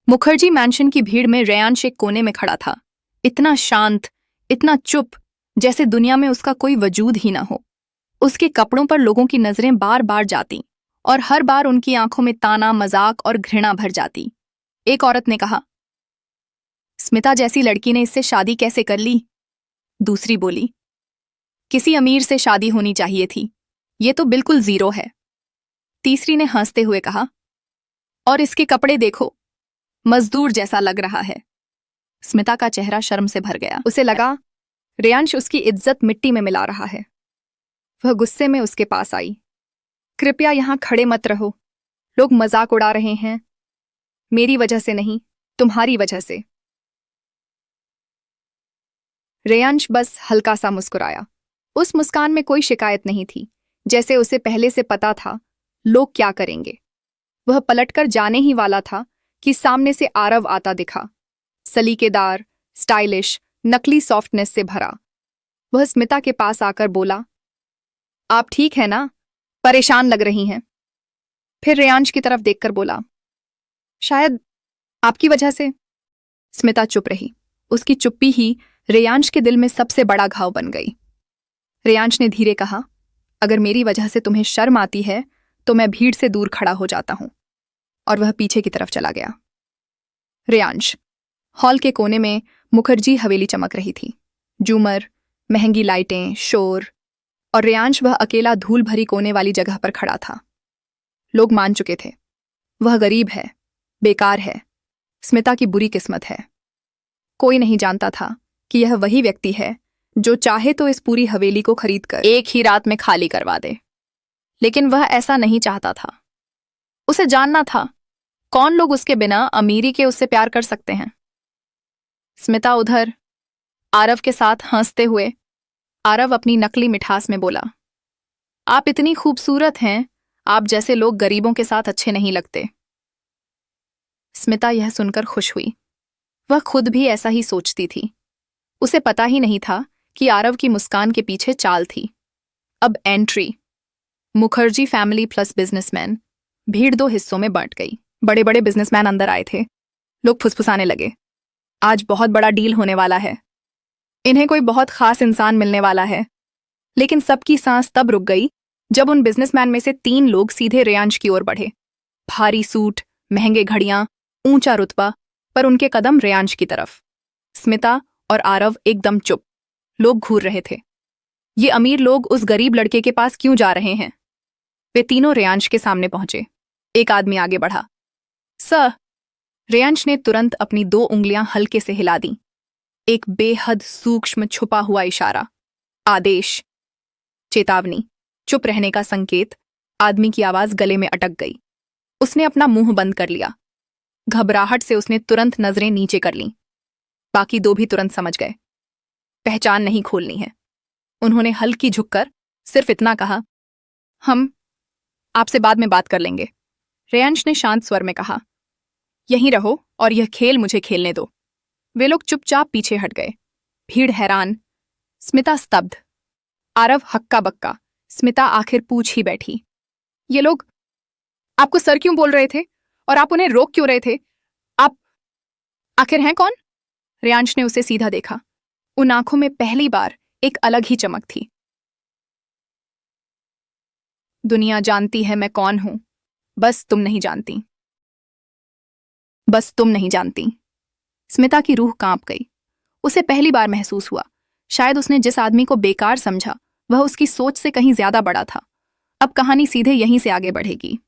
Mukherjee mention की भीड़ में रेयांश एक कोने में खड़ा था, इतना शांत, इतना चुप, जैसे दुनिया में उसका कोई वजूद ही ना हो। उसके कपड़ों पर लोगों की नजरें बार बार जाती और हर बार उनकी आंखों में ताना, मजाक और घृणा भर जाती। एक औरत ने कहा, स्मिता जैसी लड़की ने इससे शादी कैसे कर ली? दूसरी बोली, किसी अमीर से शादी होनी चाहिए थी, ये तो बिल्कुल जीरो है। तीसरी ने हंसते हुए कहा, और इसके कपड़े देखो, मजदूर जैसा लग रहा है। स्मिता का चेहरा शर्म से भर गया। उसे लगा रेयांश उसकी इज्जत मिट्टी में मिला रहा है। वह गुस्से में उसके पास आई। कृपया यहां खड़े मत रहो, लोग मजाक उड़ा रहे हैं। मेरी वजह से नहीं, तुम्हारी वजह से। रेयांश बस हल्का सा मुस्कुराया। उस मुस्कान में कोई शिकायत नहीं थी, जैसे उसे पहले से पता था लोग क्या करेंगे। वह पलटकर जाने ही वाला था कि सामने से आरव आता दिखा, सलीकेदार, स्टाइलिश, नकली सॉफ्टनेस से भरा। वह स्मिता के पास आकर बोला, आप ठीक है ना? परेशान लग रही हैं। फिर रेयांश की तरफ देखकर बोला, शायद आपकी वजह से। स्मिता चुप रही। उसकी चुप्पी ही रेयांश के दिल में सबसे बड़ा घाव बन गई। रेयांश ने धीरे कहा, अगर मेरी वजह से तुम्हें शर्म आती है तो मैं भीड़ से दूर खड़ा हो जाता हूं। और वह पीछे की तरफ चला गया। रेयांश। हॉल के कोने में मुखर्जी हवेली चमक रही थी। झूमर, महंगी लाइटें, शोर, और रेयांश वह अकेला धूल भरी कोने वाली जगह पर खड़ा था। लोग मान चुके थे, वह गरीब है, बेकार है, स्मिता की बुरी किस्मत है। कोई नहीं जानता था कि यह वही व्यक्ति है जो चाहे तो इस पूरी हवेली को खरीदकर एक ही रात में खाली करवा दे। लेकिन वह ऐसा नहीं चाहता था। उसे जानना था कौन लोग उसके बिना अमीरी के उससे प्यार कर सकते हैं। स्मिता उधर आरव के साथ हंसते हुए। आरव अपनी नकली मिठास में बोला, आप इतनी खूबसूरत हैं, आप जैसे लोग गरीबों के साथ अच्छे नहीं लगते। स्मिता यह सुनकर खुश हुई। वह खुद भी ऐसा ही सोचती थी। उसे पता ही नहीं था कि आरव की मुस्कान के पीछे चाल थी। अब entry. Mukherjee family plus businessman. भीड़ दो हिस्सों में बंट गई। बड़े बड़े बिजनेसमैन अंदर आए थे। लोग फुसफुसाने लगे, आज बहुत बड़ा डील होने वाला है, इन्हें कोई बहुत खास इंसान मिलने वाला है। लेकिन सबकी सांस तब रुक गई जब उन बिजनेसमैन में से 3 लोग सीधे रेयांश की ओर बढ़े। भारी सूट, महंगे घड़ियां, ऊंचा रुतबा, पर उनके कदम रेयांश की तरफ। स्मिता और आरव एकदम चुप। लोग घूर रहे थे। ये अमीर लोग उस गरीब लड़के के पास क्यों जा रहे हैं? वे तीनों रेयांश के सामने पहुंचे। एक आदमी आगे बढ़ा। सर। रेयांश ने तुरंत अपनी 2 उंगलियां हल्के से हिला दी। एक बेहद सूक्ष्म छुपा हुआ इशारा, आदेश, चेतावनी, चुप रहने का संकेत। आदमी की आवाज गले में अटक गई। उसने अपना मुंह बंद कर लिया। घबराहट से उसने तुरंत नजरें नीचे कर लीं। बाकी 2 भी तुरंत समझ गए, पहचान नहीं खोलनी है। उन्होंने हल्की झुककर सिर्फ इतना कहा, हम आपसे बाद में बात कर लेंगे। रेयांश ने शांत स्वर में कहा, यहीं रहो और यह खेल मुझे खेलने दो। वे लोग चुपचाप पीछे हट गए। भीड़ हैरान, स्मिता स्तब्ध, आरव हक्का बक्का। स्मिता आखिर पूछ ही बैठी, ये लोग आपको सर क्यों बोल रहे थे और आप उन्हें रोक क्यों रहे थे? आप आखिर हैं कौन? रेयांश ने उसे सीधा देखा। उन आंखों में पहली बार एक अलग ही चमक थी। दुनिया जानती है मैं कौन हूं, बस तुम नहीं जानती। बस तुम नहीं जानती। स्मिता की रूह कांप गई। उसे पहली बार महसूस हुआ, शायद उसने जिस आदमी को बेकार समझा वह उसकी सोच से कहीं ज्यादा बड़ा था। अब कहानी सीधे यहीं से आगे बढ़ेगी।